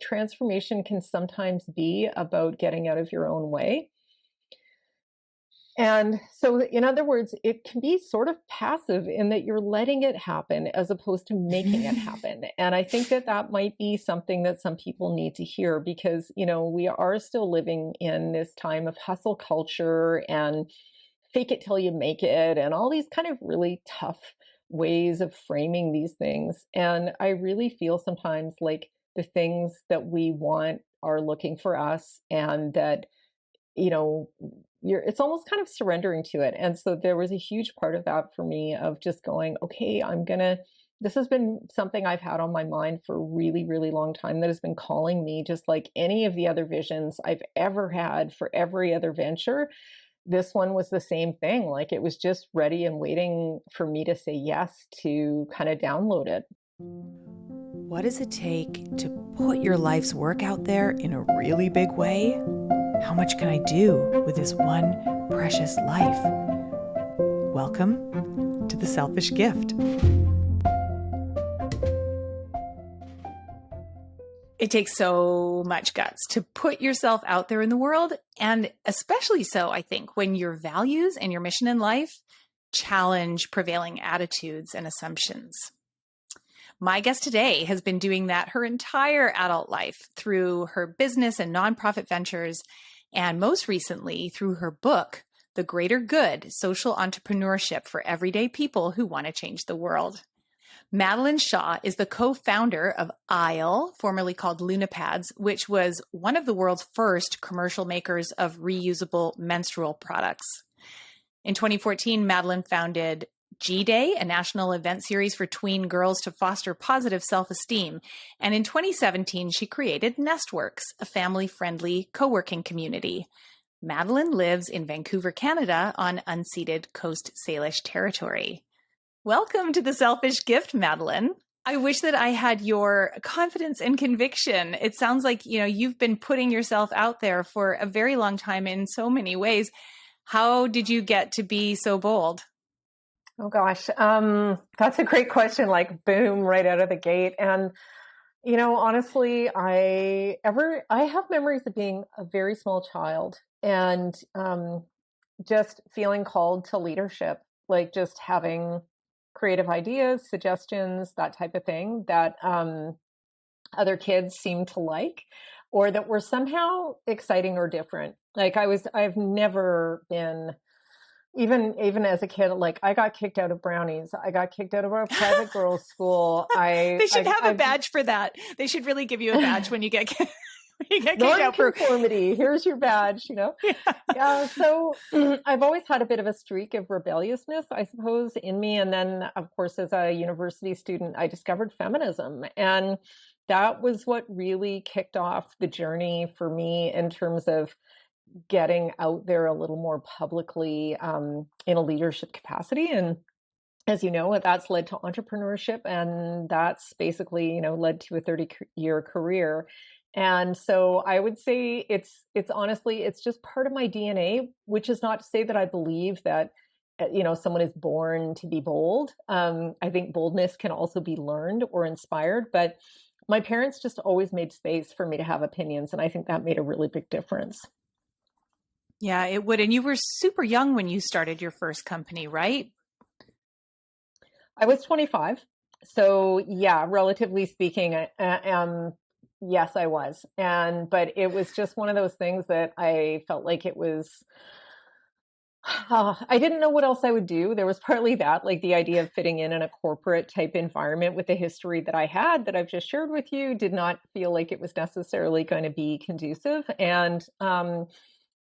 transformation can sometimes be about getting out of your own way. And so, in other words, it can be sort of passive in that you're letting it happen as opposed to making it happen. And I think that that might be something that some people need to hear because, we are still living in this time of hustle culture and fake it till you make it and all these kind of really tough ways of framing these things. And I really feel sometimes like the things that we want are looking for us and that it's almost kind of surrendering to it. And so there was a huge part of that for me of just going, okay, this has been something I've had on my mind for a really, really long time that has been calling me, just like any of the other visions I've ever had for every other venture. This one was the same thing. Like it was just ready and waiting for me to say yes to kind of download it. What does it take to put your life's work out there in a really big way? How much can I do with this one precious life? Welcome to The Selfish Gift. It takes so much guts to put yourself out there in the world, and especially so, I think, when your values and your mission in life challenge prevailing attitudes and assumptions. My guest today has been doing that her entire adult life through her business and nonprofit ventures, and most recently through her book, The Greater Good: Social Entrepreneurship for Everyday People Who Want to Change the World. Madeleine Shaw is the co-founder of Isle, formerly called Lunapads, which was one of the world's first commercial makers of reusable menstrual products. In 2014, Madeleine founded G-Day, a national event series for tween girls to foster positive self-esteem. And in 2017, she created Nestworks, a family-friendly co-working community. Madeleine lives in Vancouver, Canada, on unceded Coast Salish territory. Welcome to The Selfish Gift, Madeleine. I wish that I had your confidence and conviction. It sounds like, you've been putting yourself out there for a very long time in so many ways. How did you get to be so bold? Oh gosh, that's a great question. Like boom, right out of the gate. And honestly, I have memories of being a very small child and just feeling called to leadership, like just having creative ideas, suggestions, that type of thing that other kids seemed to like, or that were somehow exciting or different. Like I've never been. Even as a kid, like I got kicked out of Brownies. I got kicked out of a private girls' school. They should have a badge for that. They should really give you a badge when you get kicked out for conformity. Here's your badge. Yeah. So I've always had a bit of a streak of rebelliousness, I suppose, in me. And then, of course, as a university student, I discovered feminism, and that was what really kicked off the journey for me in terms of getting out there a little more publicly in a leadership capacity. And as you know, that's led to entrepreneurship, and that's basically, led to a 30-year career. And so I would say it's honestly, it's just part of my DNA, which is not to say that I believe that, someone is born to be bold. I think boldness can also be learned or inspired, but my parents just always made space for me to have opinions. And I think that made a really big difference. Yeah, it would. And you were super young when you started your first company, right? I was 25. So yeah, relatively speaking, yes, I was. But it was just one of those things that I felt like it was, I didn't know what else I would do. There was partly that, like the idea of fitting in a corporate type environment with the history that I had that I've just shared with you did not feel like it was necessarily going to be conducive. And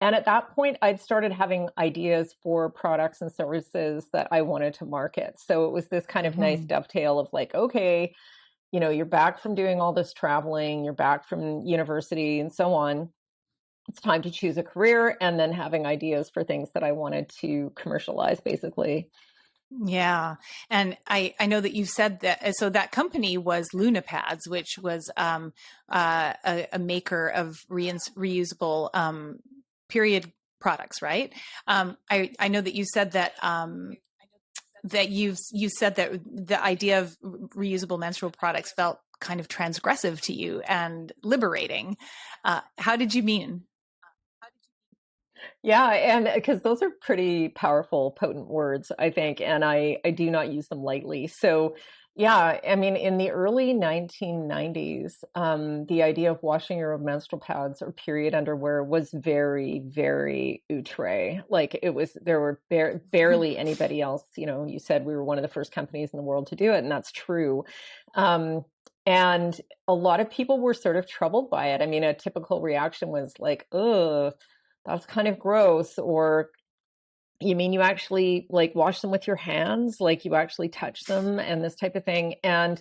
at that point, I'd started having ideas for products and services that I wanted to market. So it was this kind of nice dovetail of like, okay, you're back from doing all this traveling, you're back from university and so on. It's time to choose a career, and then having ideas for things that I wanted to commercialize, basically. Yeah. And I know that you said that, so that company was Lunapads, which was a maker of reusable period products, right? I know that you said that that you said that the idea of reusable menstrual products felt kind of transgressive to you and liberating. How did you mean? Yeah, and because those are pretty powerful, potent words, I think, and I do not use them lightly. So, yeah, I mean, in the early 1990s, the idea of washing your own menstrual pads or period underwear was very, very outre. Like it was, there were barely anybody else. You know, you said we were one of the first companies in the world to do it, and that's true. Um, and a lot of people were sort of troubled by it. I mean, a typical reaction was like, ugh, that's kind of gross. Or you mean you actually like wash them with your hands, like you actually touch them and this type of thing. And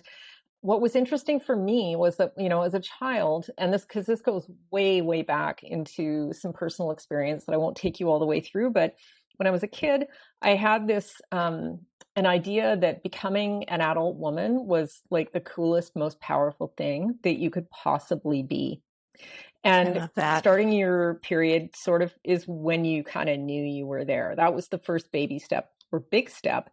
what was interesting for me was that, you know, as a child, and this, because this goes way, way back into some personal experience that I won't take you all the way through, but when I was a kid, I had this, an idea that becoming an adult woman was like the coolest, most powerful thing that you could possibly be. I And love that. starting your period sort of is when you kind of knew you were there. That was the first baby step or big step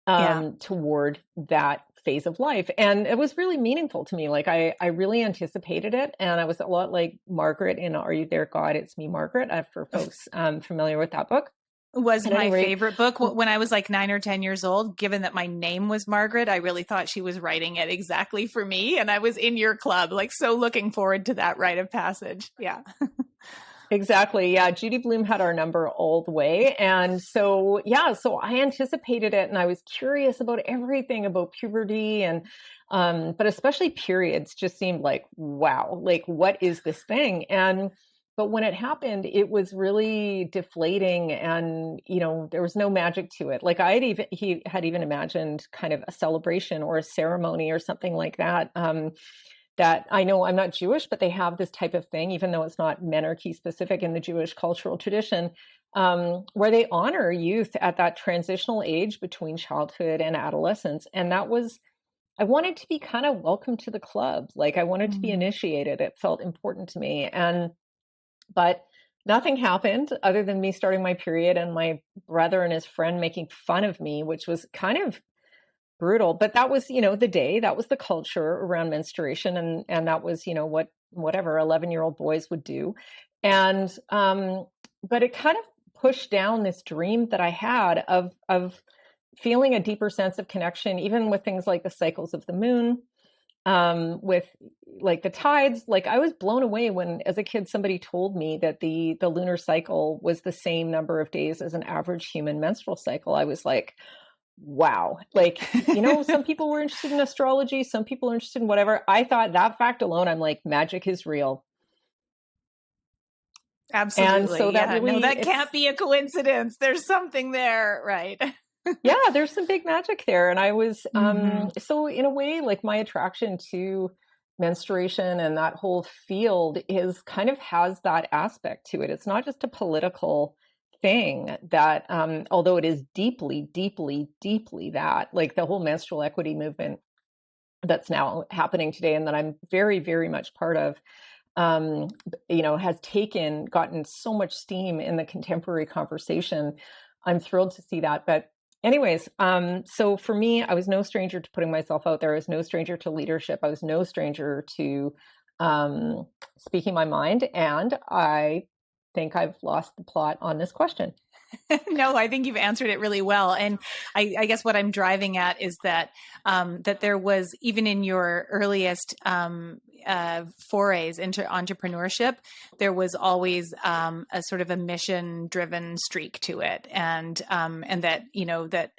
toward that phase of life. And it was really meaningful to me. Like I really anticipated it. And I was a lot like Margaret in Are You There, God? It's Me, Margaret, for folks familiar with that book. Was At my any rate, favorite book when I was like 9 or 10 years old. Given that my name was Margaret, I really thought she was writing it exactly for me. And I was in your club, like so looking forward to that rite of passage. Yeah. exactly. Yeah. Judy Blume had our number all the way. And so, yeah, so I anticipated it and I was curious about everything about puberty and, but especially periods just seemed like, wow, like what is this thing? And, but when it happened, it was really deflating and, you know, there was no magic to it. Like he had even imagined kind of a celebration or a ceremony or something like that. That I know I'm not Jewish, but they have this type of thing, even though it's not menarche specific in the Jewish cultural tradition, where they honor youth at that transitional age between childhood and adolescence. And that was, I wanted to be kind of welcome to the club. Like I wanted to be initiated. It felt important to me. But nothing happened other than me starting my period and my brother and his friend making fun of me, which was kind of brutal. But that was, you know, the day, that was the culture around menstruation. And that was, you know, whatever 11-year-old boys would do. And, but it kind of pushed down this dream that I had of feeling a deeper sense of connection, even with things like the cycles of the moon, with like the tides. Like I was blown away when as a kid somebody told me that the lunar cycle was the same number of days as an average human menstrual cycle. I was like, wow. Like, you know, some people were interested in astrology, some people are interested in whatever. I thought that fact alone, I'm like, magic is real. Absolutely. And so that really, no, that can't be a coincidence. There's something there, right? Yeah, there's some big magic there. And I was, so in a way, like my attraction to menstruation and that whole field is kind of has that aspect to it. It's not just a political thing that, although it is deeply, deeply, deeply that, like the whole menstrual equity movement that's now happening today and that I'm very, very much part of, you know, has gotten so much steam in the contemporary conversation. I'm thrilled to see that. But anyways, so for me, I was no stranger to putting myself out there. I was no stranger to leadership. I was no stranger to speaking my mind. And I think I've lost the plot on this question. No, I think you've answered it really well. And I guess what I'm driving at is that that there was, even in your earliest forays into entrepreneurship, there was always a sort of a mission-driven streak to it, and that, you know, that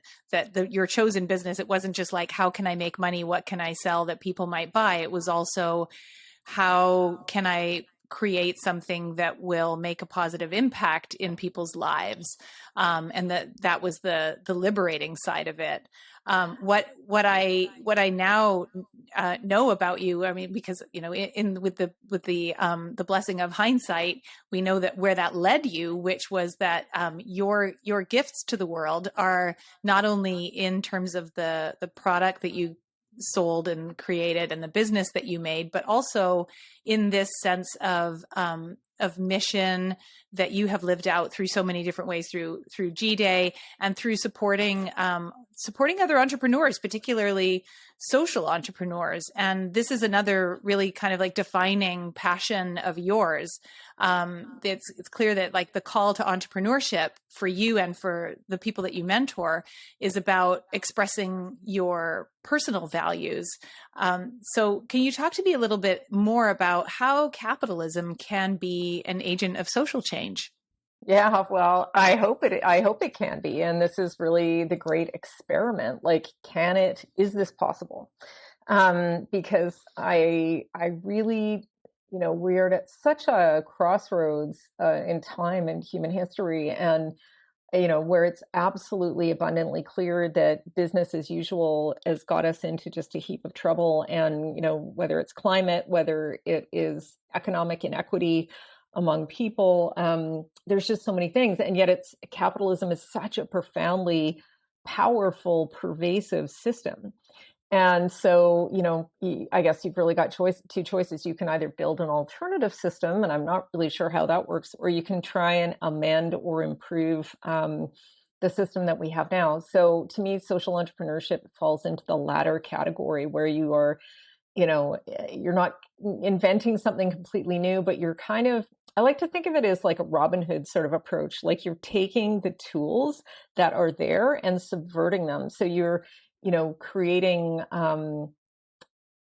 your chosen business, it wasn't just like, how can I make money? What can I sell that people might buy? It was also, how can I create something that will make a positive impact in people's lives, and that was the liberating side of it. What I now know about you, I mean, because, you know, with the blessing of hindsight, we know that where that led you, which was that your gifts to the world are not only in terms of the product that you sold and created and the business that you made, but also in this sense of of mission that you have lived out through so many different ways, through G-Day and through supporting other entrepreneurs, particularly social entrepreneurs. And this is another really kind of like defining passion of yours. It's clear that like the call to entrepreneurship for you and for the people that you mentor is about expressing your personal values. So can you talk to me a little bit more about how capitalism can be an agent of social change? Yeah, well, I hope it can be. And this is really the great experiment. Like, is this possible? Because I really, we're at such a crossroads in time and human history, and where it's absolutely abundantly clear that business as usual has got us into just a heap of trouble. And, whether it's climate, whether it is economic inequity among people, there's just so many things. And yet capitalism is such a profoundly powerful, pervasive system. And so, I guess you've really got two choices. You can either build an alternative system, and I'm not really sure how that works, or you can try and amend or improve the system that we have now. So to me, social entrepreneurship falls into the latter category, where you are, you're not inventing something completely new, but you're kind of, I like to think of it as like a Robin Hood sort of approach. Like, you're taking the tools that are there and subverting them. So you're, creating,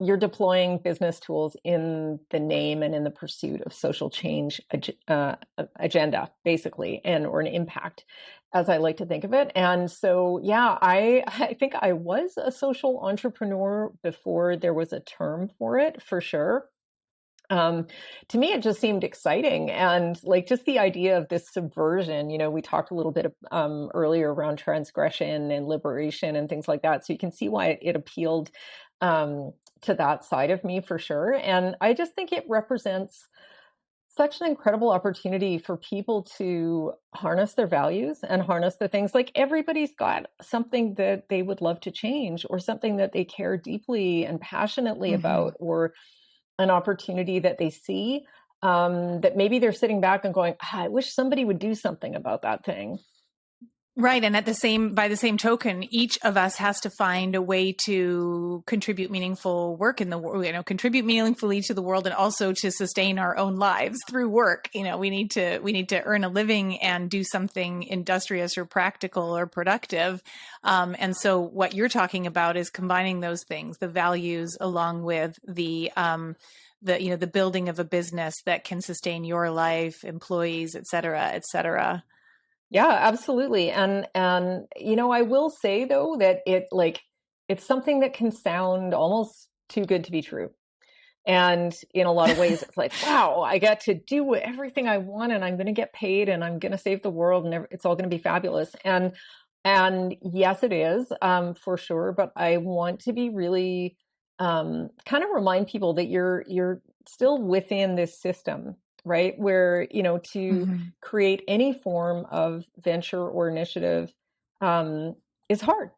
you're deploying business tools in the name and in the pursuit of social change agenda, basically, or an impact, as I like to think of it. And so, yeah, I think I was a social entrepreneur before there was a term for it, for sure. To me, it just seemed exciting. And like, just the idea of this subversion, we talked a little bit earlier around transgression and liberation and things like that. So you can see why it appealed to that side of me, for sure. And I just think it represents such an incredible opportunity for people to harness their values and harness the things. Like, everybody's got something that they would love to change, or something that they care deeply and passionately about, or an opportunity that they see, that maybe they're sitting back and going, I wish somebody would do something about that thing. Right. And by the same token, each of us has to find a way to contribute meaningful work in the world, contribute meaningfully to the world, and also to sustain our own lives through work. We need to earn a living and do something industrious or practical or productive. And so what you're talking about is combining those things, the values, along with the building of a business that can sustain your life, employees, et cetera, et cetera. Yeah, absolutely. And I will say, though, that it's something that can sound almost too good to be true. And in a lot of ways, it's like, wow, I get to do everything I want, and I'm going to get paid, and I'm going to save the world, and it's all going to be fabulous. And yes, it is, for sure. But I want to be really kind of remind people that you're still within this system, right? Where, to create any form of venture or initiative is hard.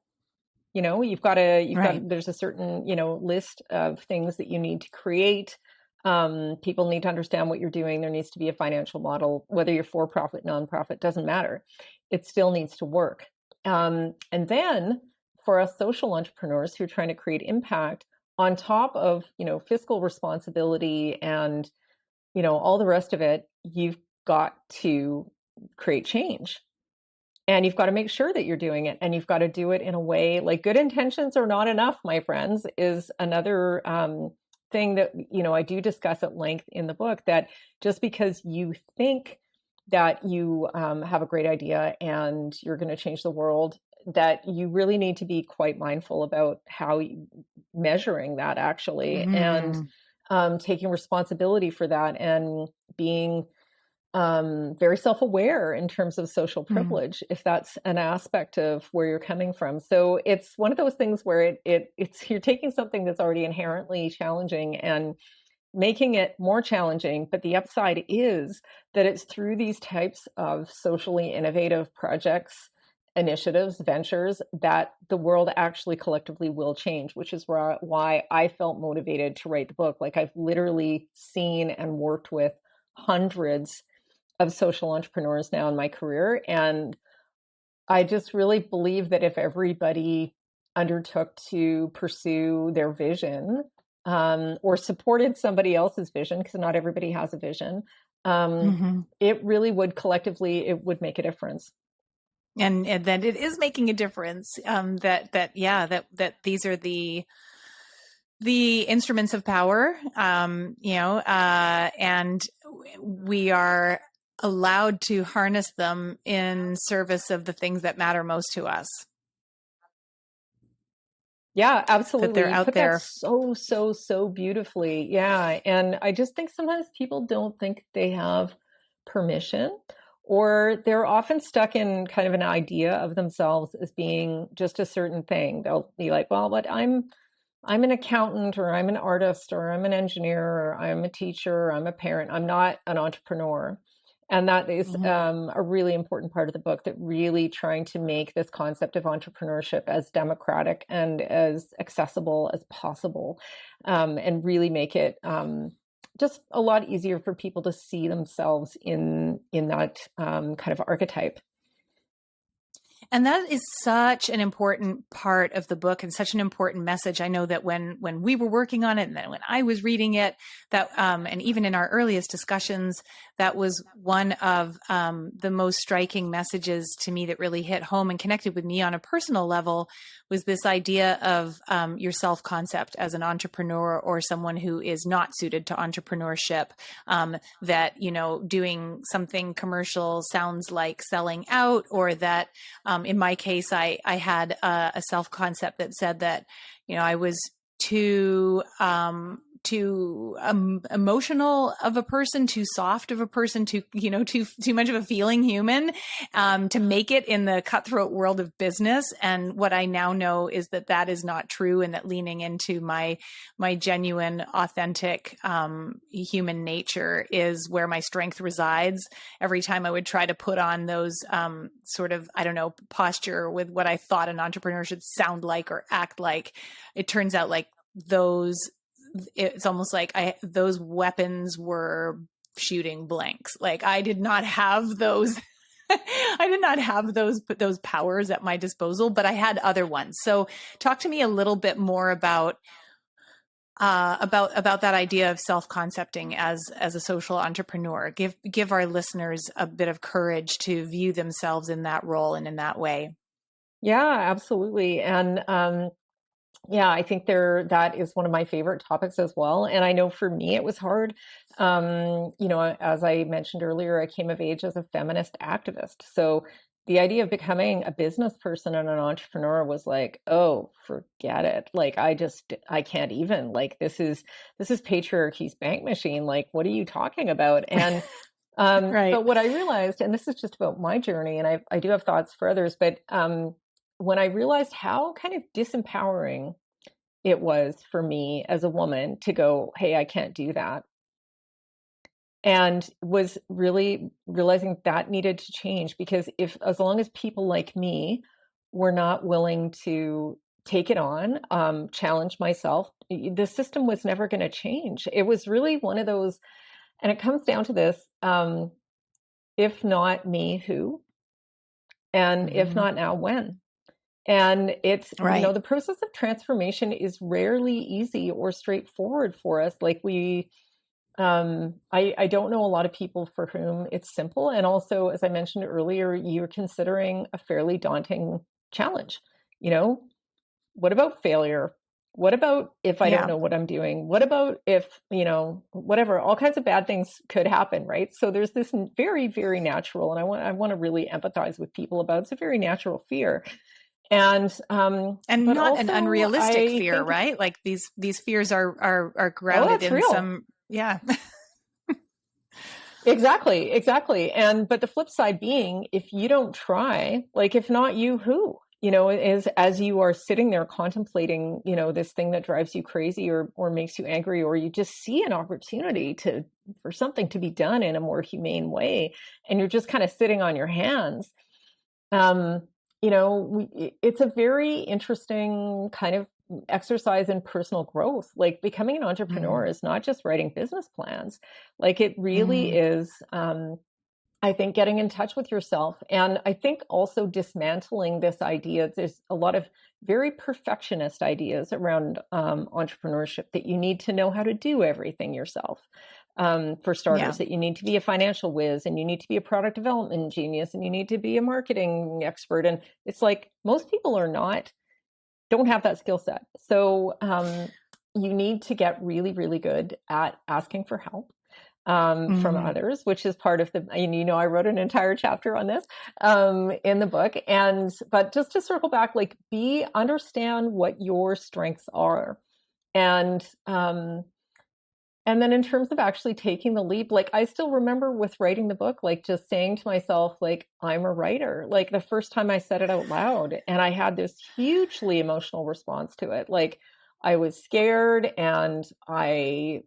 There's a certain, list of things that you need to create. People need to understand what you're doing. There needs to be a financial model, whether you're for profit, nonprofit, doesn't matter. It still needs to work. And then for us social entrepreneurs who are trying to create impact on top of, fiscal responsibility and, all the rest of it, you've got to create change. And you've got to make sure that you're doing it. And you've got to do it in a way, like, good intentions are not enough, my friends, is another thing that, I do discuss at length in the book, that just because you think that you have a great idea and you're going to change the world, that you really need to be quite mindful about how measuring that, actually, and taking responsibility for that, and being very self-aware in terms of social privilege, if that's an aspect of where you're coming from. So it's one of those things where it's you're taking something that's already inherently challenging and making it more challenging. But the upside is that it's through these types of socially innovative projects, initiatives, ventures, that the world actually collectively will change, which is why I felt motivated to write the book. Like, I've literally seen and worked with hundreds of social entrepreneurs now in my career. And I just really believe that if everybody undertook to pursue their vision, or supported somebody else's vision, because not everybody has a vision, it really would collectively, it would make a difference. And that it is making a difference. That these are the instruments of power, and we are allowed to harness them in service of the things that matter most to us. Yeah, absolutely. That they're out Put there. That so beautifully. Yeah. And I just think sometimes people don't think they have permission, or they're often stuck in kind of an idea of themselves as being just a certain thing. They'll be like, well, but I'm an accountant, or I'm an artist, or I'm an engineer, or I'm a teacher, or I'm a parent. I'm not an entrepreneur. And that is a really important part of the book, that really trying to make this concept of entrepreneurship as democratic and as accessible as possible, and really make it just a lot easier for people to see themselves in that kind of archetype. And that is such an important part of the book and such an important message. I know that when we were working on it, and then when I was reading it, that and even in our earliest discussions, that was one of the most striking messages to me that really hit home and connected with me on a personal level, was this idea of your self-concept as an entrepreneur, or someone who is not suited to entrepreneurship, that, doing something commercial sounds like selling out, or that in my case, I had a self-concept that said that, I was too emotional of a person, too soft of a person, too much of a feeling human, to make it in the cutthroat world of business. And what I now know is that that is not true, and that leaning into my genuine, authentic, human nature is where my strength resides. Every time I would try to put on those, sort of, posture with what I thought an entrepreneur should sound like or act like, it turns out like it's almost like those weapons were shooting blanks. Like I did not have those. I did not have those powers at my disposal, but I had other ones. So talk to me a little bit more about that idea of self-concepting as a social entrepreneur. Give our listeners a bit of courage to view themselves in that role and in that way. Yeah, absolutely. And yeah, I think that is one of my favorite topics as well. And I know for me, it was hard. As I mentioned earlier, I came of age as a feminist activist. So the idea of becoming a business person and an entrepreneur was like, oh, forget it. Like, I can't even, like, this is patriarchy's bank machine. Like, what are you talking about? And, Right. but what I realized, and this is just about my journey, and I do have thoughts for others, but, when I realized how kind of disempowering it was for me as a woman to go, hey, I can't do that. And was really realizing that needed to change, because as long as people like me were not willing to take it on, challenge myself, the system was never going to change. It was really one of those, and it comes down to this, if not me, who? And if not now, when? And it's, right. The process of transformation is rarely easy or straightforward for us. Like I don't know a lot of people for whom it's simple. And also, as I mentioned earlier, you're considering a fairly daunting challenge. What about failure? What about if I don't know what I'm doing? What about if, whatever, all kinds of bad things could happen, right? So there's this very, very natural, and I want to really empathize with people about, it's a very natural fear. And not also, an unrealistic fear, right? Like these fears are grounded in real. Some, yeah. Exactly. But the flip side being, if you don't try, like, if not you, who? Is as you are sitting there contemplating, this thing that drives you crazy or makes you angry, or you just see an opportunity for something to be done in a more humane way, and you're just kind of sitting on your hands. It's a very interesting kind of exercise in personal growth. Like becoming an entrepreneur is not just writing business plans. Like it really is, I think, getting in touch with yourself. And I think also dismantling this idea. There's a lot of very perfectionist ideas around entrepreneurship, that you need to know how to do everything yourself. For starters, that you need to be a financial whiz, and you need to be a product development genius, and you need to be a marketing expert. And it's like, most people don't have that skill set. So you need to get really, really good at asking for help from others, which is part of I wrote an entire chapter on this in the book. But just to circle back, like, understand what your strengths are. And then in terms of actually taking the leap, like, I still remember with writing the book, like, just saying to myself, like, I'm a writer. Like, the first time I said it out loud, and I had this hugely emotional response to it. Like, I was scared, and I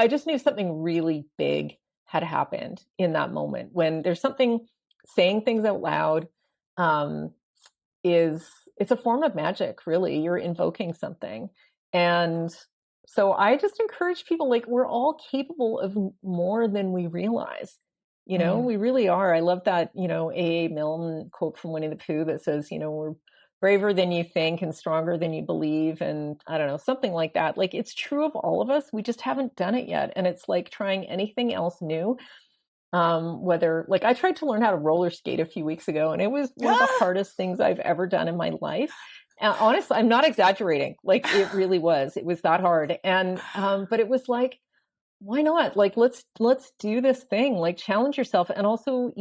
just knew something really big had happened in that moment. When there's something, saying things out loud it's a form of magic, really. You're invoking something. And so I just encourage people, like, we're all capable of more than we realize. We really are. I love that, A.A. Milne quote from Winnie the Pooh that says, we're braver than you think and stronger than you believe. And I don't know, something like that. Like, it's true of all of us. We just haven't done it yet. And it's like trying anything else new. Whether, like, I tried to learn how to roller skate a few weeks ago, and it was one of the hardest things I've ever done in my life. Honestly, I'm not exaggerating. Like, it really was. It was that hard. And, but it was like, why not? Like, let's do this thing, like, challenge yourself. And also,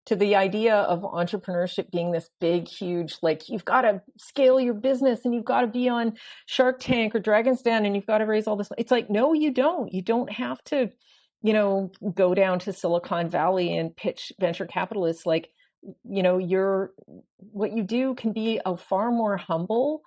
to the idea of entrepreneurship being this big, huge, like, you've got to scale your business, and you've got to be on Shark Tank or Dragon's Den, and you've got to raise all this. It's like, no, you don't. You don't have to, go down to Silicon Valley and pitch venture capitalists. Like, what you do can be a far more humble,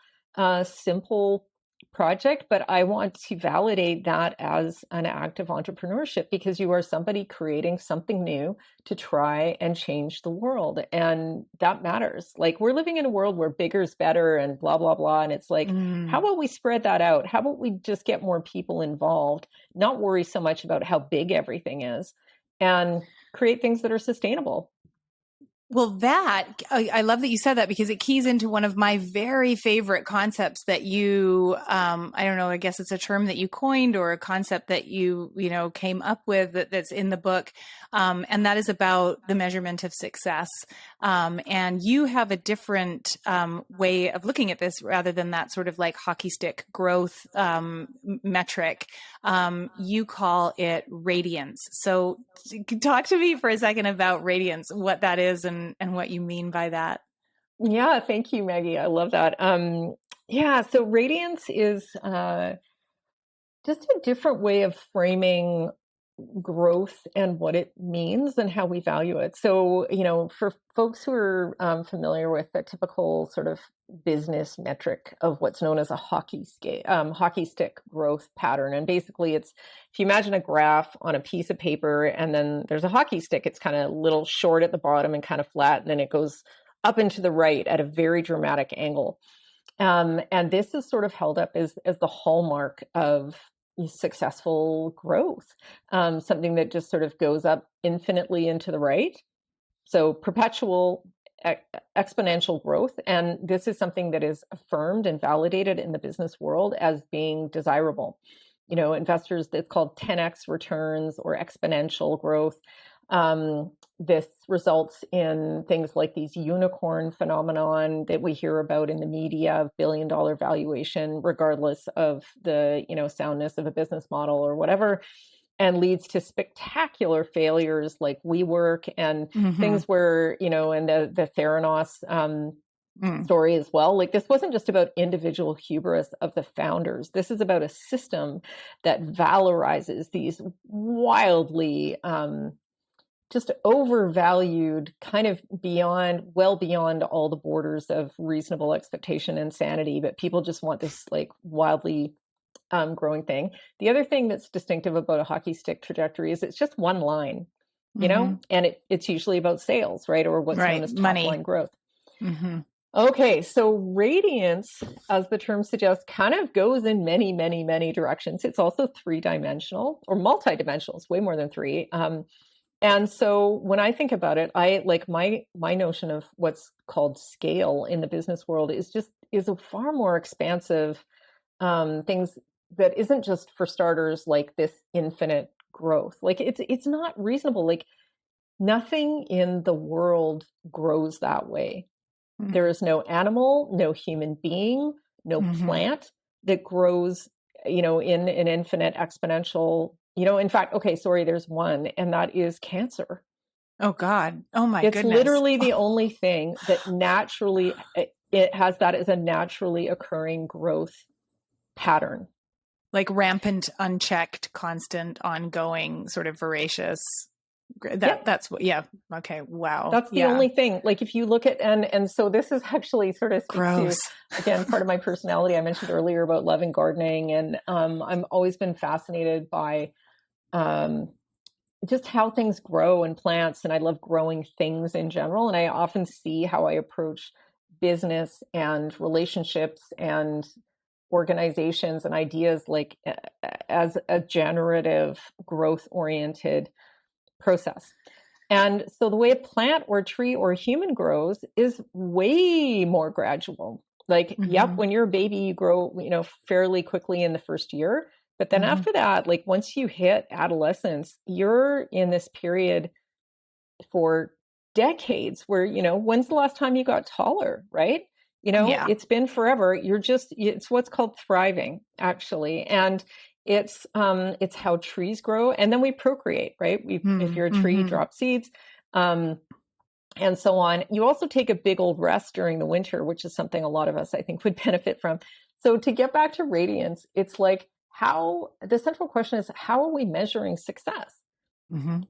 simple project, but I want to validate that as an act of entrepreneurship, because you are somebody creating something new to try and change the world. And that matters. Like, we're living in a world where bigger is better and blah, blah, blah. And it's like, how about we spread that out? How about we just get more people involved, not worry so much about how big everything is, and create things that are sustainable? Well, I love that you said that, because it keys into one of my very favorite concepts that you, I don't know, I guess it's a term that you coined, or a concept that you came up with that's in the book. And that is about the measurement of success. And you have a different way of looking at this, rather than that sort of like hockey stick growth metric. You call it radiance. So talk to me for a second about radiance, what that is, and what you mean by that. Yeah, thank you, Maggie. I love that. So radiance is just a different way of framing growth and what it means and how we value it. So, for folks who are familiar with the typical sort of business metric of what's known as a hockey stick growth pattern. And basically it's, if you imagine a graph on a piece of paper, and then there's a hockey stick, it's kind of a little short at the bottom and kind of flat, and then it goes up and to the right at a very dramatic angle. And this is sort of held up as the hallmark of successful growth, something that just sort of goes up infinitely into the right. So perpetual exponential growth. And this is something that is affirmed and validated in the business world as being desirable. Investors, it's called 10x returns or exponential growth. This results in things like these unicorn phenomenon that we hear about in the media of billion-dollar valuation, regardless of the, soundness of a business model or whatever, and leads to spectacular failures like WeWork and things where, and the Theranos story as well. Like, this wasn't just about individual hubris of the founders. This is about a system that valorizes these wildly just overvalued, kind of well beyond all the borders of reasonable expectation and sanity, but people just want this like wildly growing thing. The other thing that's distinctive about a hockey stick trajectory is it's just one line, and it's usually about sales, right? Or what's known as top line growth. Okay, so radiance, as the term suggests, kind of goes in many, many, many directions. It's also three-dimensional or multi-dimensional. It's way more than three. And so when I think about it, I like my notion of what's called scale in the business world is a far more expansive things that isn't just for starters like this infinite growth. Like it's not reasonable. Like nothing in the world grows that way. There is no animal, no human being, no plant that grows, in an infinite exponential, in fact, okay, sorry, there's one, and that is cancer. Oh God. Oh my It's goodness. literally the only thing that naturally, it has that as a naturally occurring growth pattern. Like rampant, unchecked, constant, ongoing, sort of voracious. That's what, yeah. Okay. Wow. That's the only thing. Like if you look at, and so this is actually sort of gross. To, again, part of my personality. I mentioned earlier about love and gardening, and I've always been fascinated by just how things grow in plants, and I love growing things in general. And I often see how I approach business and relationships and organizations and ideas like as a generative, growth oriented process. And so the way a plant or a tree or a human grows is way more gradual. Like, yep, when you're a baby, you grow, fairly quickly in the first year. But then after that, like once you hit adolescence, you're in this period for decades where, when's the last time you got taller, right? It's been forever. It's what's called thriving, actually. And it's how trees grow, and then we procreate, right? If you're a tree, you drop seeds, and so on. You also take a big old rest during the winter, which is something a lot of us, I think, would benefit from. So to get back to radiance, it's like the central question is, how are we measuring success?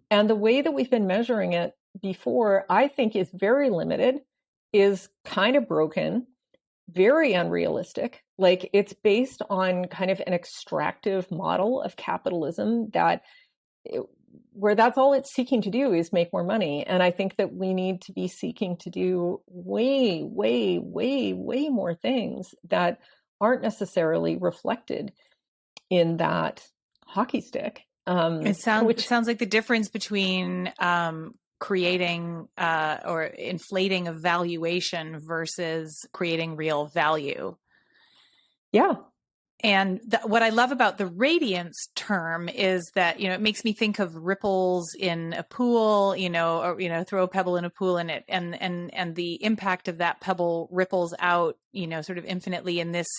And the way that we've been measuring it before, I think, is very limited, is kind of broken, very unrealistic. Like it's based on kind of an extractive model of capitalism where that's all it's seeking to do is make more money. And I think that we need to be seeking to do way, way, way, way more things that aren't necessarily reflected in that hockey stick. It sounds like the difference between creating or inflating a valuation versus creating real value. Yeah. And what I love about the radiance term is that, it makes me think of ripples in a pool, or, throw a pebble in a pool and the impact of that pebble ripples out, sort of infinitely in this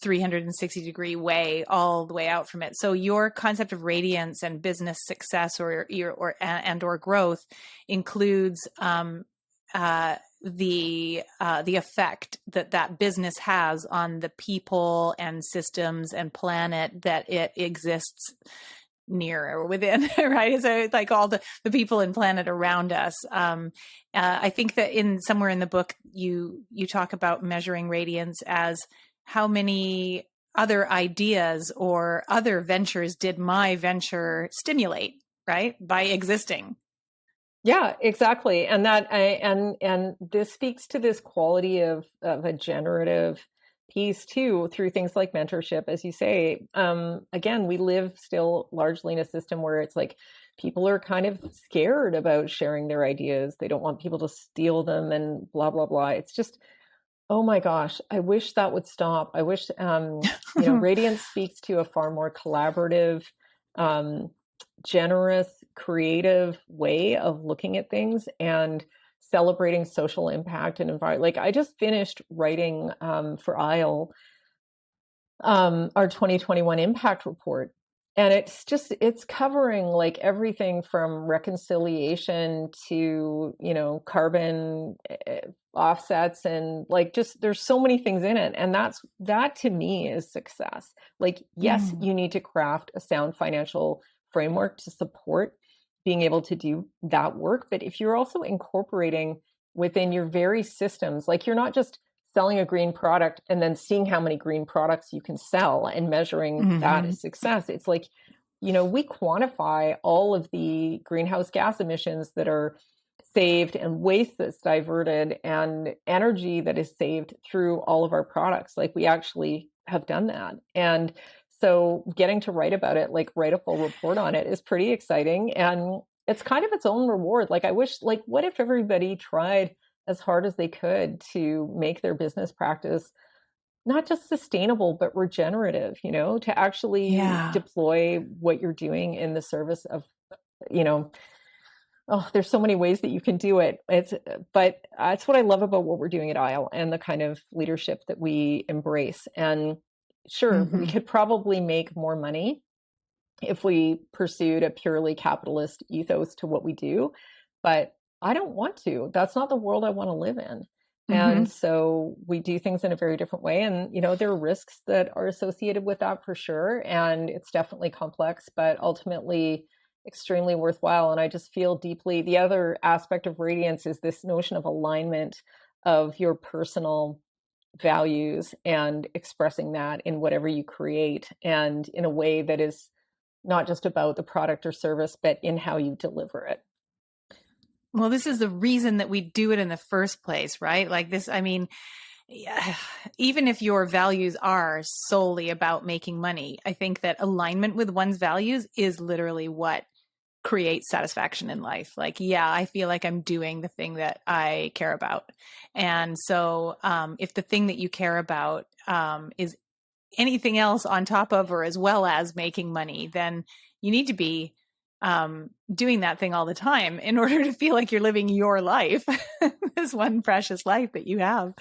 360-degree way all the way out from it. So your concept of radiance and business success or growth includes the effect that business has on the people and systems and planet that it exists near or within, right? So like all the people and planet around us. I think that somewhere in the book you talk about measuring radiance as how many other ideas or other ventures did my venture stimulate, right? By existing. Yeah, exactly. And and this speaks to this quality of a generative piece too, through things like mentorship, as you say. Again, we live still largely in a system where it's like people are kind of scared about sharing their ideas. They don't want people to steal them and blah, blah, blah. It's just, oh my gosh, I wish that would stop. I wish, Radiance speaks to a far more collaborative, generous, creative way of looking at things and celebrating social impact and environment. Like I just finished writing for ISLE our 2021 impact report. And it's covering like everything from reconciliation to, carbon offsets and like just there's so many things in it. And that to me is success. Like, yes, you need to craft a sound financial framework to support being able to do that work. But if you're also incorporating within your very systems, like you're not just selling a green product and then seeing how many green products you can sell and measuring that as success. It's like, we quantify all of the greenhouse gas emissions that are saved and waste that's diverted and energy that is saved through all of our products. Like we actually have done that. And so getting to write about it, like write a full report on it, is pretty exciting. And it's kind of its own reward. Like I wish, like, what if everybody tried as hard as they could to make their business practice not just sustainable, but regenerative, to actually deploy what you're doing in the service of, oh, there's so many ways that you can do it. But that's what I love about what we're doing at Isle and the kind of leadership that we embrace. And sure, we could probably make more money if we pursued a purely capitalist ethos to what we do, but I don't want to. That's not the world I want to live in. And so we do things in a very different way. And, there are risks that are associated with that for sure. And it's definitely complex, but ultimately extremely worthwhile. And I just feel deeply, the other aspect of Radiance is this notion of alignment of your personal values and expressing that in whatever you create, and in a way that is not just about the product or service, but in how you deliver it. Well, this is the reason that we do it in the first place, right? Like this, I mean, even if your values are solely about making money, I think that alignment with one's values is literally what creates satisfaction in life. Like, yeah, I feel like I'm doing the thing that I care about. And so if the thing that you care about is anything else on top of or as well as making money, then you need to be doing that thing all the time in order to feel like you're living your life, this one precious life that you have.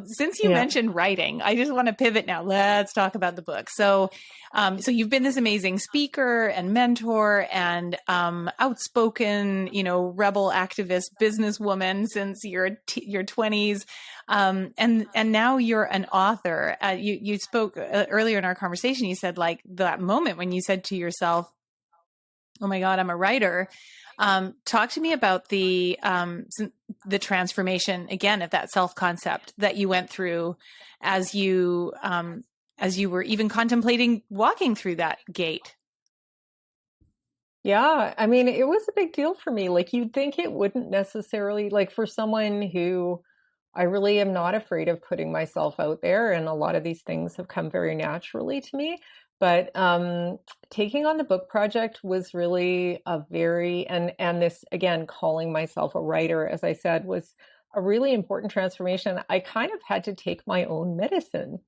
Since you mentioned writing, I just want to pivot now. Let's talk about the book. So you've been this amazing speaker and mentor and outspoken, rebel activist businesswoman since your 20s. And now you're an author. You spoke earlier in our conversation. You said like that moment when you said to yourself, "Oh my God, I'm a writer." Talk to me about the transformation again of that self-concept that you went through as you were even contemplating walking through that gate. Yeah, I mean, it was a big deal for me. Like you'd think it wouldn't necessarily, like for someone who I really am not afraid of putting myself out there, and a lot of these things have come very naturally to me. But taking on the book project was really a very, and this, again, calling myself a writer, as I said, was a really important transformation. I kind of had to take my own medicine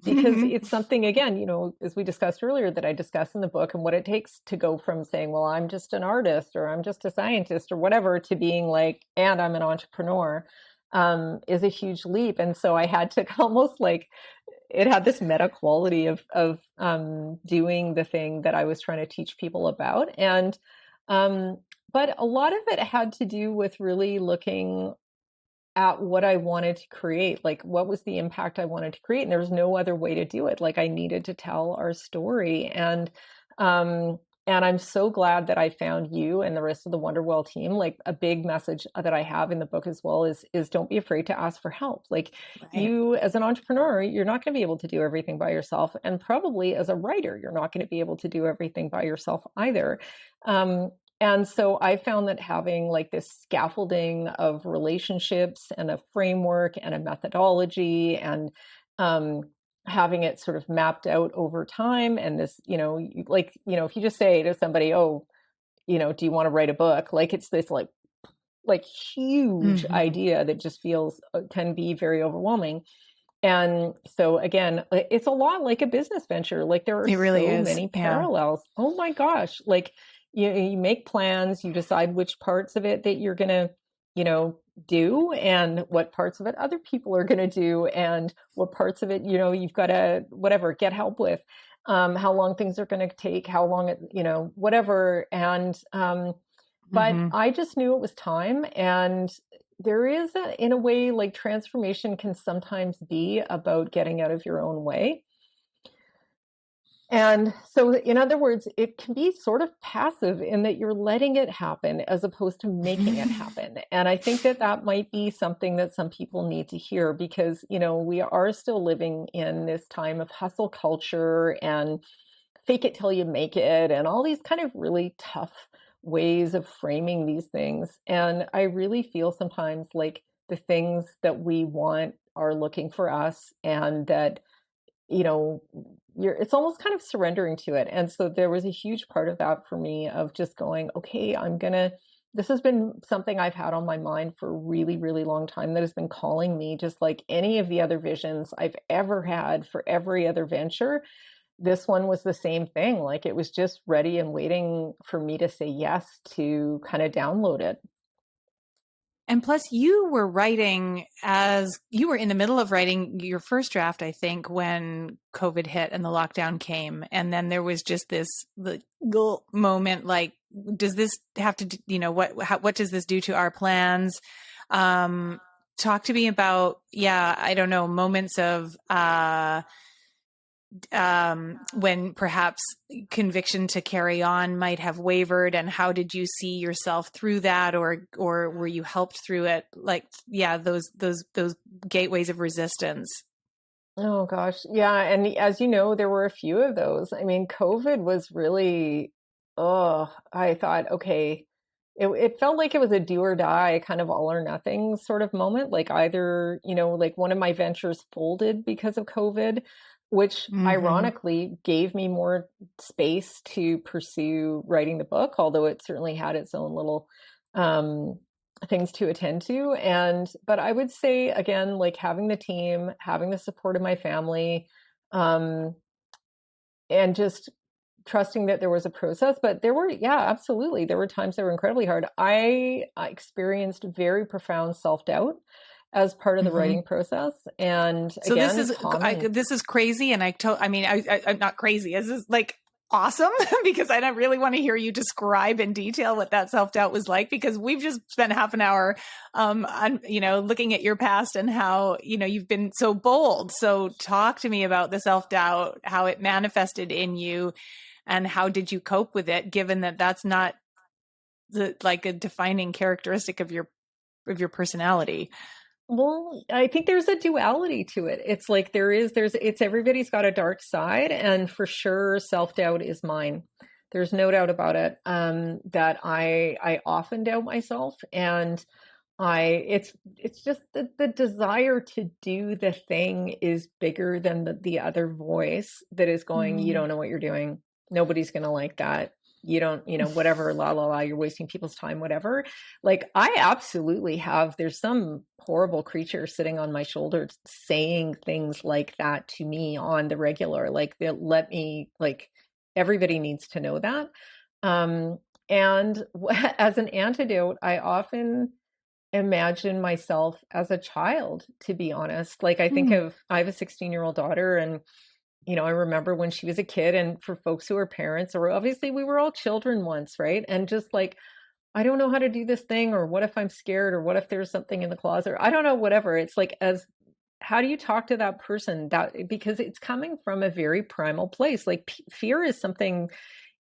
because it's something, again, as we discussed earlier, that I discuss in the book, and what it takes to go from saying, well, I'm just an artist or I'm just a scientist or whatever, to being like, and I'm an entrepreneur, is a huge leap. And so I had to almost like, it had this meta quality of doing the thing that I was trying to teach people about. And, but a lot of it had to do with really looking at what I wanted to create, like what was the impact I wanted to create. And there was no other way to do it. Like I needed to tell our story. And I'm so glad that I found you and the rest of the Wonderwell team. Like a big message that I have in the book as well is don't be afraid to ask for help. Like you as an entrepreneur, you're not going to be able to do everything by yourself. And probably as a writer, you're not going to be able to do everything by yourself either. And so I found that having like this scaffolding of relationships and a framework and a methodology and having it sort of mapped out over time. And this, if you just say to somebody, oh, do you want to write a book? Like it's this like huge idea that just can be very overwhelming. And so again, it's a lot like a business venture. Like there are so many parallels. Yeah. Oh my gosh. Like you make plans, you decide which parts of it that you're going to, do, and what parts of it other people are going to do, and what parts of it, you've got to, get help with, how long things are going to take, how long it, whatever. And, but I just knew it was time. And there is in a way, like transformation can sometimes be about getting out of your own way. And so, in other words, it can be sort of passive in that you're letting it happen as opposed to making it happen. And I think that might be something that some people need to hear because, we are still living in this time of hustle culture and fake it till you make it and all these kind of really tough ways of framing these things. And I really feel sometimes like the things that we want are looking for us, and that, you know, it's almost kind of surrendering to it. And so there was a huge part of that for me, of just going, okay, this has been something I've had on my mind for a really, really long time, that has been calling me, just like any of the other visions I've ever had for every other venture. This one was the same thing. Like, it was just ready and waiting for me to say yes to kind of download it. And plus, you were writing as you were in the middle of writing your first draft, I think, when COVID hit and the lockdown came. And then there was just this moment like, does this have to, what does this do to our plans? Talk to me about, I don't know, moments of, when perhaps conviction to carry on might have wavered, and how did you see yourself through that, or were you helped through it? Like, those gateways of resistance. Oh gosh. Yeah. And as you know, there were a few of those. I mean, COVID was really, I thought, okay, it felt like it was a do or die, kind of all or nothing sort of moment. Like, either, like one of my ventures folded because of COVID, which ironically gave me more space to pursue writing the book, although it certainly had its own little things to attend to. But I would say, again, like, having the team, having the support of my family, and just trusting that there was a process. But there were, absolutely, there were times that were incredibly hard. I experienced very profound self-doubt as part of the writing process. And so again, this is crazy. And I'm not crazy. This is like awesome because I don't really want to hear you describe in detail what that self-doubt was like, because we've just spent half an hour, looking at your past and how, you've been so bold. So talk to me about the self-doubt, how it manifested in you, and how did you cope with it, given that that's not like a defining characteristic of your personality. Well, I think there's a duality to it. It's like it's everybody's got a dark side, and for sure self-doubt is mine. There's no doubt about it. That I often doubt myself, and it's just the desire to do the thing is bigger than the other voice that is going, you don't know what you're doing. Nobody's going to like that. You don't, whatever, la, la, la, you're wasting people's time, whatever. Like, I absolutely have, there's some horrible creature sitting on my shoulder saying things like that to me on the regular. Like, everybody needs to know that. And as an antidote, I often imagine myself as a child, to be honest. Like, I have a 16-year-old daughter, and I remember when she was a kid, and for folks who are parents, or obviously we were all children once, right? And just like, I don't know how to do this thing, or what if I'm scared, or what if there's something in the closet, or I don't know, whatever. It's like, how do you talk to that person? Because it's coming from a very primal place. Like, fear is something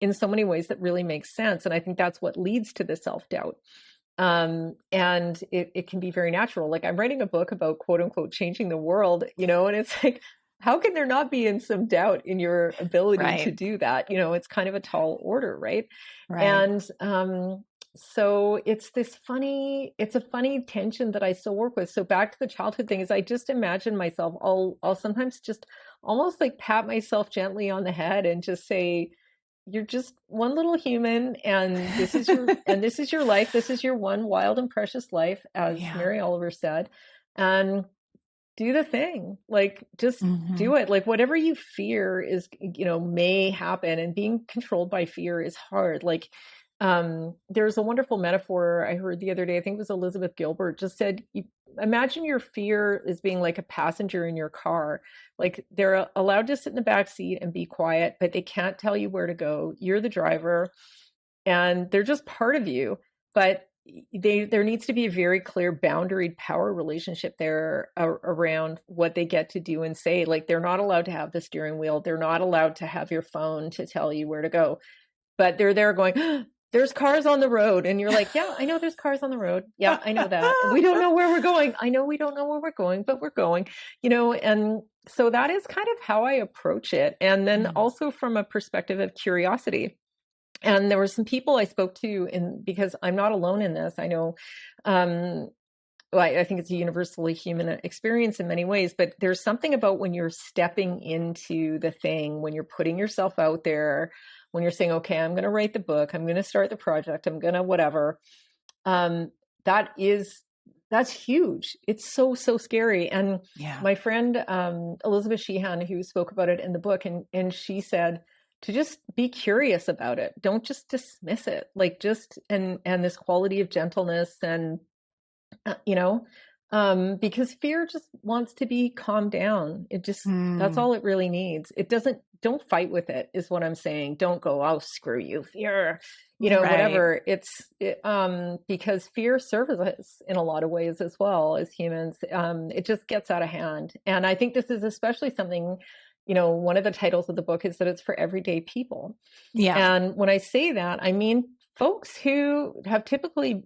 in so many ways that really makes sense. And I think that's what leads to the self-doubt. And it can be very natural. Like, I'm writing a book about, quote unquote, changing the world, and it's like, how can there not be in some doubt in your ability to do that? It's kind of a tall order, right? And so it's a funny tension that I still work with. So back to the childhood thing, is I just imagine myself, I'll sometimes just almost like pat myself gently on the head and just say, you're just one little human, and this is your life. This is your one wild and precious life, as Mary Oliver said. And do the thing, like, just do it. Like, whatever you fear is, may happen, and being controlled by fear is hard. Like, there's a wonderful metaphor I heard the other day. I think it was Elizabeth Gilbert just said, imagine your fear as being like a passenger in your car. Like, they're allowed to sit in the back seat and be quiet, but they can't tell you where to go. You're the driver, and they're just part of you. But there needs to be a very clear boundaried power relationship there around what they get to do and say. Like, they're not allowed to have the steering wheel. They're not allowed to have your phone to tell you where to go, but they're there going, there's cars on the road. And you're like, yeah, I know there's cars on the road. Yeah, I know that. We don't know where we're going. I know we don't know where we're going, but we're going, and so that is kind of how I approach it. And then also from a perspective of curiosity. And there were some people I spoke to because I'm not alone in this. I know, well, I think it's a universally human experience in many ways, but there's something about when you're stepping into the thing, when you're putting yourself out there, when you're saying, okay, I'm going to write the book, I'm going to start the project, I'm going to whatever. That's huge. It's so scary. And my friend, Elizabeth Sheehan, who spoke about it in the book, and she said to just be curious about it. Don't just dismiss it. Like and this quality of gentleness and, because fear just wants to be calmed down. It just, that's all it really needs. Don't fight with it is what I'm saying. Don't go, oh, screw you, fear, whatever. Because fear serves us in a lot of ways as well as humans. It just gets out of hand. And I think this is especially something, one of the titles of the book is that it's for everyday people. Yeah. And when I say that, I mean, folks who have typically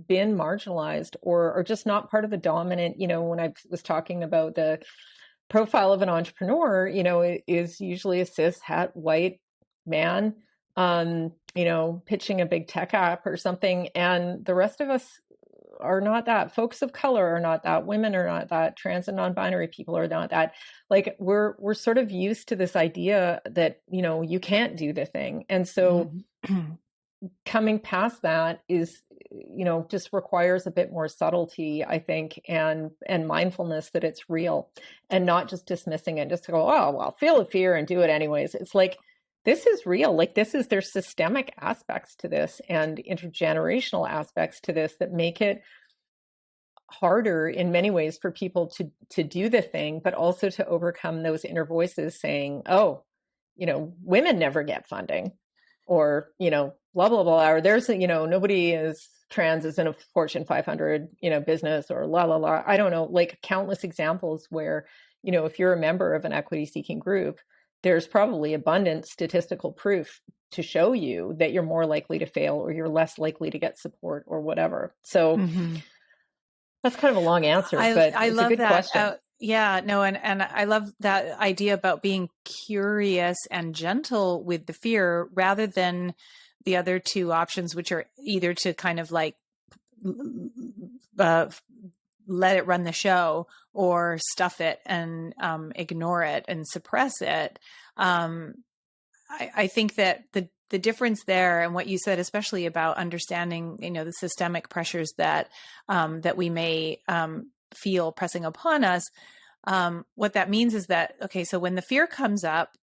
been marginalized or just not part of the dominant, when I was talking about the profile of an entrepreneur, it is usually a cis het white man, pitching a big tech app or something. And the rest of us are not that. Folks of color are not that. Women are not that. Trans and non-binary people are not that. Like we're sort of used to this idea that, you can't do the thing. And so coming past that is, just requires a bit more subtlety, I think, and mindfulness that it's real and not just dismissing it, just to go, oh, well, feel the fear and do it anyways. It's like, this is real. Like there's systemic aspects to this and intergenerational aspects to this that make it harder in many ways for people to do the thing, but also to overcome those inner voices saying, oh, women never get funding, or, blah, blah, blah, or there's, nobody is trans is in a Fortune 500, business, or la, la, la. I don't know, like countless examples where, if you're a member of an equity seeking group, there's probably abundant statistical proof to show you that you're more likely to fail or you're less likely to get support or whatever. So that's kind of a long answer, but I it's love a good that. question. Yeah, no, and I love that idea about being curious and gentle with the fear rather than the other two options, which are either to kind of like let it run the show or stuff it and ignore it and suppress it. I think that the difference there and what you said, especially about understanding, the systemic pressures that that we may feel pressing upon us, what that means is that, okay, so when the fear comes up,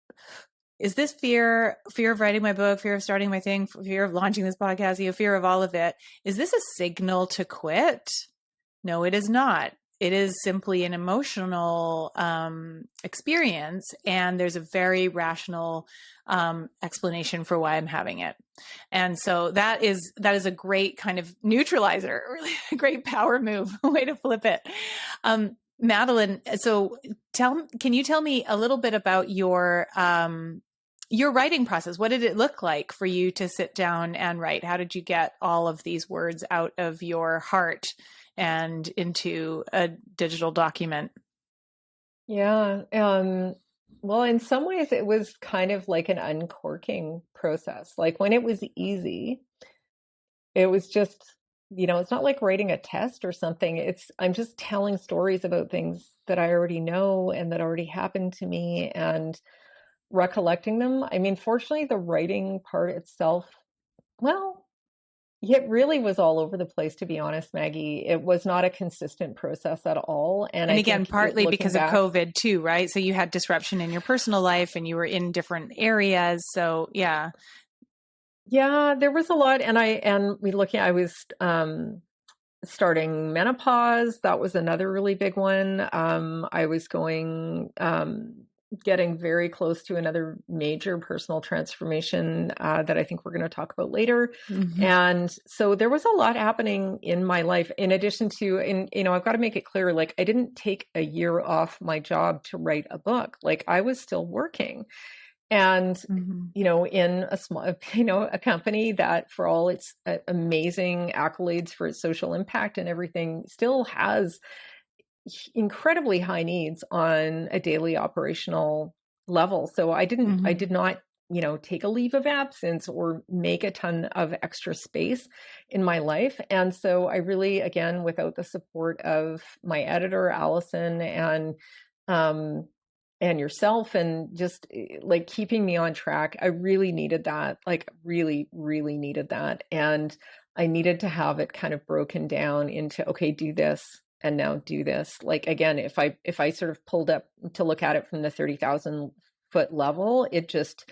is this fear of writing my book, fear of starting my thing, fear of launching this podcast, fear of all of it, is this a signal to quit? No, it is not. It is simply an emotional experience, and there's a very rational explanation for why I'm having it. And so that is a great kind of neutralizer, really a great power move, way to flip it. Madeleine, so can you tell me a little bit about your writing process? What did it look like for you to sit down and write? How did you get all of these words out of your heart and into a digital document? Yeah. Well, in some ways it was kind of like an uncorking process. Like when it was easy, it was just, it's not like writing a test or something. I'm just telling stories about things that I already know and that already happened to me and recollecting them. I mean, fortunately, the writing part itself, well, it really was all over the place, to be honest, Maggie. It was not a consistent process at all. And again, partly because of COVID too, right? So you had disruption in your personal life and you were in different areas. So yeah. Yeah, there was a lot. And I was starting menopause. That was another really big one. I was getting very close to another major personal transformation that I think we're going to talk about later. And so there was a lot happening in my life in addition to, I've got to make it clear, like I didn't take a year off my job to write a book. Like I was still working. And, in a small, a company that for all its amazing accolades for its social impact and everything still has incredibly high needs on a daily operational level. So I did not take a leave of absence or make a ton of extra space in my life. And so I really, again, without the support of my editor, Allison, and yourself, and just like keeping me on track, I really needed that, like really, really needed that. And I needed to have it kind of broken down into, okay, do this and now do this. Like, again, if I sort of pulled up to look at it from the 30,000 foot level, it just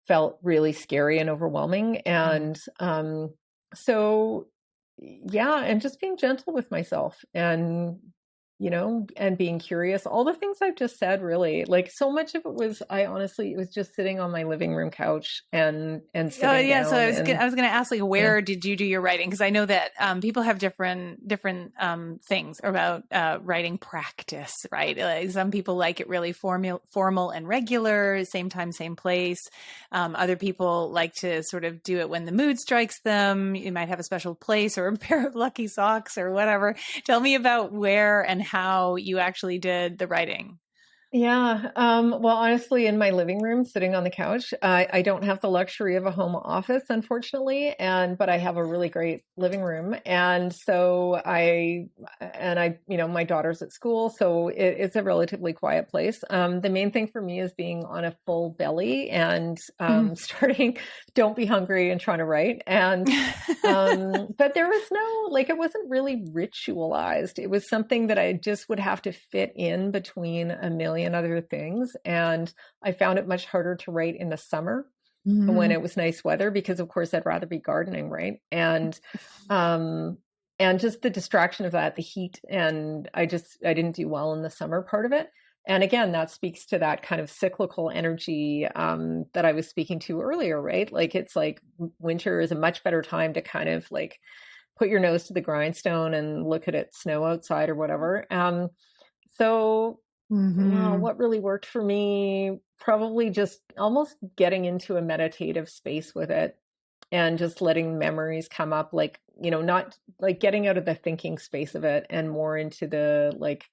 felt really scary and overwhelming. And so, yeah, and just being gentle with myself, and and being curious, all the things I've just said, really, like, so much of it was, it was just sitting on my living room couch and sitting down. So I was going to ask, like, where did you do your writing? Because I know that people have different things about writing practice, right? Like, some people like it really formal and regular, same time, same place. Other people like to sort of do it when the mood strikes them. You might have a special place or a pair of lucky socks or whatever. Tell me about where and how you actually did the writing. Yeah. Well, honestly, in my living room, sitting on the couch, I don't have the luxury of a home office, unfortunately. But I have a really great living room. And so my daughter's at school, so it's a relatively quiet place. The main thing for me is being on a full belly and starting, don't be hungry and trying to write. And, but there was it wasn't really ritualized. It was something that I just would have to fit in between a million other things. And I found it much harder to write in the summer when it was nice weather, because of course I'd rather be gardening, right? And just the distraction of that, the heat, and I didn't do well in the summer part of it. And again, that speaks to that kind of cyclical energy that I was speaking to earlier, right? Like, it's like winter is a much better time to kind of like put your nose to the grindstone and look at it snow outside or whatever. So what really worked for me, probably just almost getting into a meditative space with it, and just letting memories come up, like, not like getting out of the thinking space of it and more into the like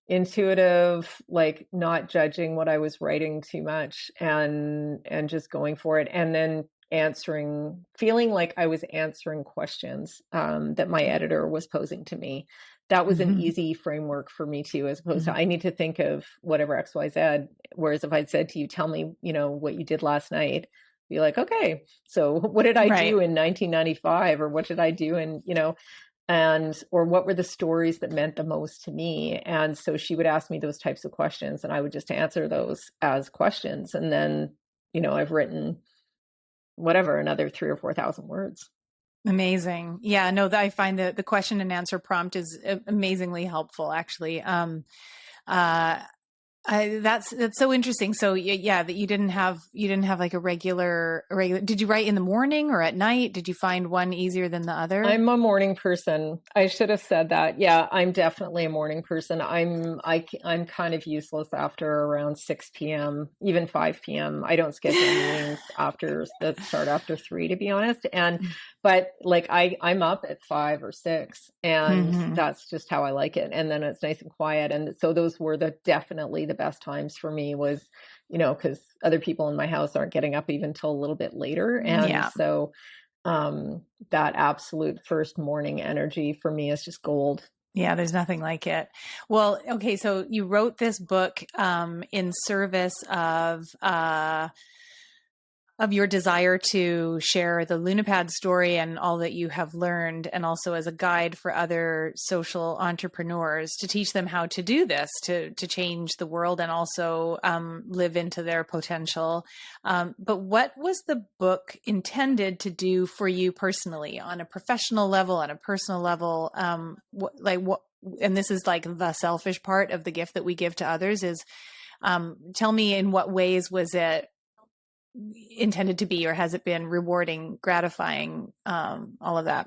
intuitive, like not judging what I was writing too much, and just going for it. And then feeling like I was answering questions that my editor was posing to me. That was an easy framework for me too, as opposed to I need to think of whatever XYZ. Whereas if I'd said to you, tell me, what you did last night, be like, okay, so what did I do in 1995? Or what did I do in, or what were the stories that meant the most to me? And so she would ask me those types of questions, and I would just answer those as questions. And then, I've written whatever, another 3,000 or 4,000 words. Amazing. Yeah, no, I find that the question and answer prompt is amazingly helpful, actually. That's so interesting. So yeah, that you didn't have like a regular, did you write in the morning or at night? Did you find one easier than the other? I'm a morning person. I should have said that. Yeah, I'm definitely a morning person. I'm kind of useless after around 6 p.m., even 5 p.m. I don't schedule meetings that start after 3, to be honest. But like I'm up at 5 or 6, and that's just how I like it. And then it's nice and quiet. And so those were definitely the best times for me, was, because other people in my house aren't getting up even till a little bit later. And so that absolute first morning energy for me is just gold. Yeah, there's nothing like it. Well, okay, so you wrote this book in service of your desire to share the Lunapad story and all that you have learned, and also as a guide for other social entrepreneurs to teach them how to do this, to change the world and also live into their potential. But what was the book intended to do for you personally, on a professional level, on a personal level? And this is like the selfish part of the gift that we give to others, is tell me, in what ways was it intended to be, or has it been rewarding, gratifying, all of that?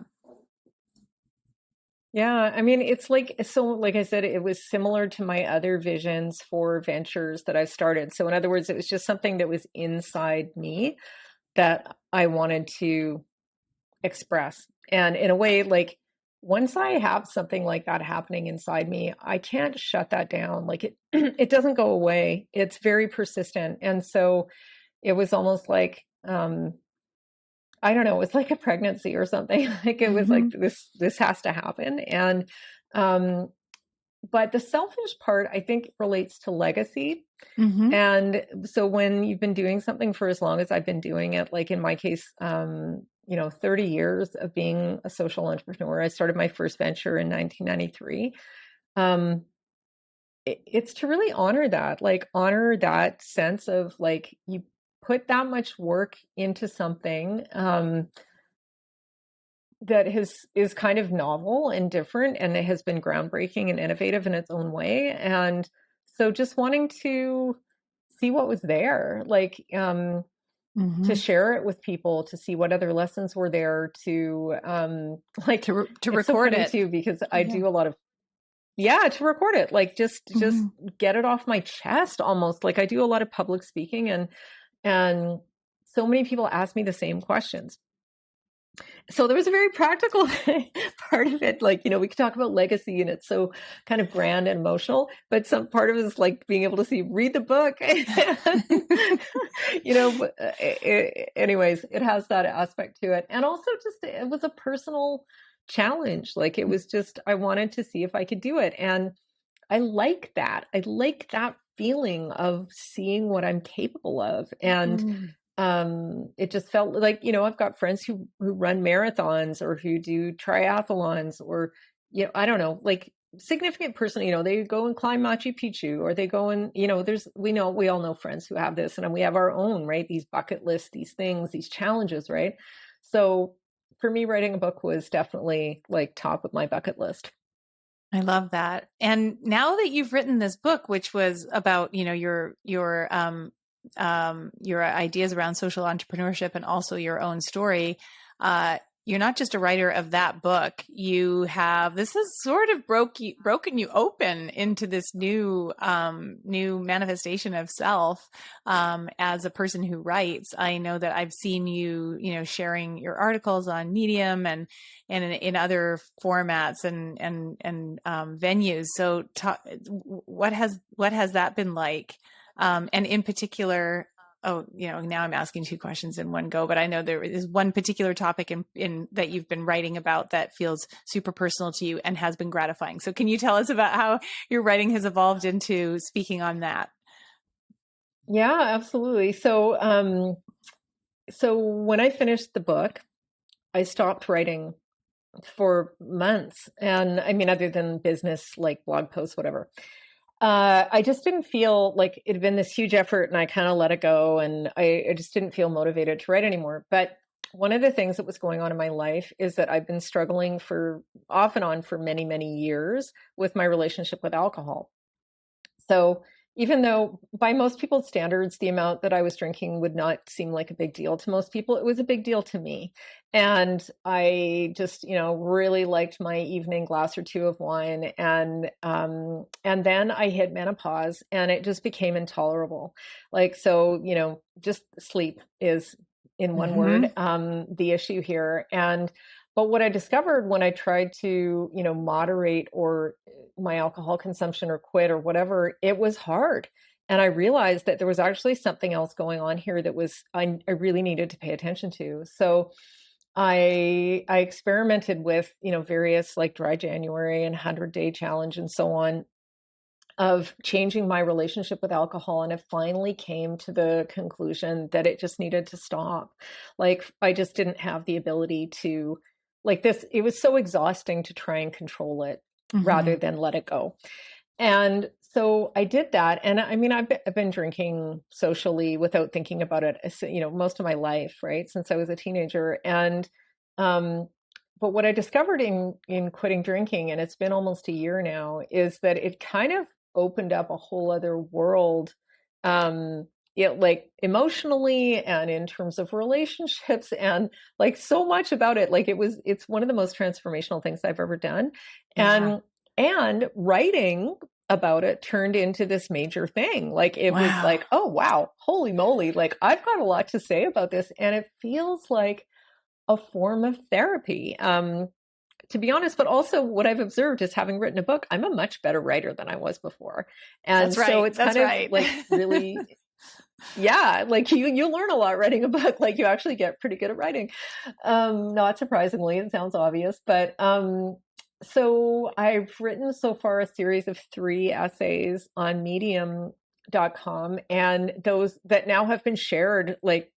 Yeah, I mean, it's like I said, it was similar to my other visions for ventures that I've started. So in other words, it was just something that was inside me that I wanted to express. And in a way, like, once I have something like that happening inside me, I can't shut that down. Like, it doesn't go away. It's very persistent. And so it was almost like, I don't know, it was like a pregnancy or something. Like it was like, this has to happen. And, but the selfish part, I think, relates to legacy. And so when you've been doing something for as long as I've been doing it, like in my case, 30 years of being a social entrepreneur, I started my first venture in 1993. It's to really honor that sense of like, you put that much work into something that is kind of novel and different, and it has been groundbreaking and innovative in its own way. And so just wanting to see what was there, like to share it with people, to see what other lessons were there, to record it too, because I do a lot of, to record it, like just get it off my chest almost. Like I do a lot of public speaking, and so many people ask me the same questions. So there was a very practical part of it. Like, we could talk about legacy and it's so kind of grand and emotional, but some part of it is like being able to read the book. Anyways, it has that aspect to it. And also it was a personal challenge. Like it was just, I wanted to see if I could do it. And I like that. I like that feeling of seeing what I'm capable of. And it just felt like, I've got friends who run marathons or who do triathlons, or, I don't know, like significant person, they go and climb Machu Picchu, or they go and, we all know friends who have this, and we have our own, right? These bucket lists, these things, these challenges, right? So for me, writing a book was definitely like top of my bucket list. I love that. And now that you've written this book, which was about, your ideas around social entrepreneurship and also your own story, you're not just a writer of that book. This has sort of broken you open into this new manifestation of self, as a person who writes. I know that I've seen you, sharing your articles on Medium and in other formats and venues. So what has that been like? And in particular, now I'm asking two questions in one go, but I know there is one particular topic in that you've been writing about that feels super personal to you and has been gratifying. So can you tell us about how your writing has evolved into speaking on that? Yeah, absolutely. So, so when I finished the book, I stopped writing for months. And I mean, other than business, like blog posts, whatever. I just didn't feel like it had been this huge effort, and I kind of let it go, and I just didn't feel motivated to write anymore. But one of the things that was going on in my life is that I've been struggling off and on for many, many years with my relationship with alcohol. So even though by most people's standards, the amount that I was drinking would not seem like a big deal to most people, it was a big deal to me. And I just, really liked my evening glass or two of wine. And then I hit menopause, and it just became intolerable. Like, so, just sleep is, in one word, the issue here. But what I discovered when I tried to, moderate or my alcohol consumption or quit or whatever, it was hard. And I realized that there was actually something else going on here that I really needed to pay attention to. So I experimented with, various like dry January and 100-day challenge and so on, of changing my relationship with alcohol. And it finally came to the conclusion that it just needed to stop. Like I just didn't have the ability to, like this, it was so exhausting to try and control it rather than let it go. And so I did that. And I mean, I've been drinking socially without thinking about it, most of my life, right? Since I was a teenager. And, but what I discovered in quitting drinking, and it's been almost a year now, is that it kind of opened up a whole other world, like emotionally and in terms of relationships, and like so much about it. Like it's one of the most transformational things I've ever done. Yeah. And writing about it turned into this major thing. Like it was like, oh, wow, holy moly. Like I've got a lot to say about this. And it feels like a form of therapy, to be honest. But also what I've observed is, having written a book, I'm a much better writer than I was before. And That's right. so it's That's kind right. of like really Yeah, like you learn a lot writing a book. Like you actually get pretty good at writing. Not surprisingly, it sounds obvious, but so I've written so far a series of 3 essays on medium.com, and those that now have been shared like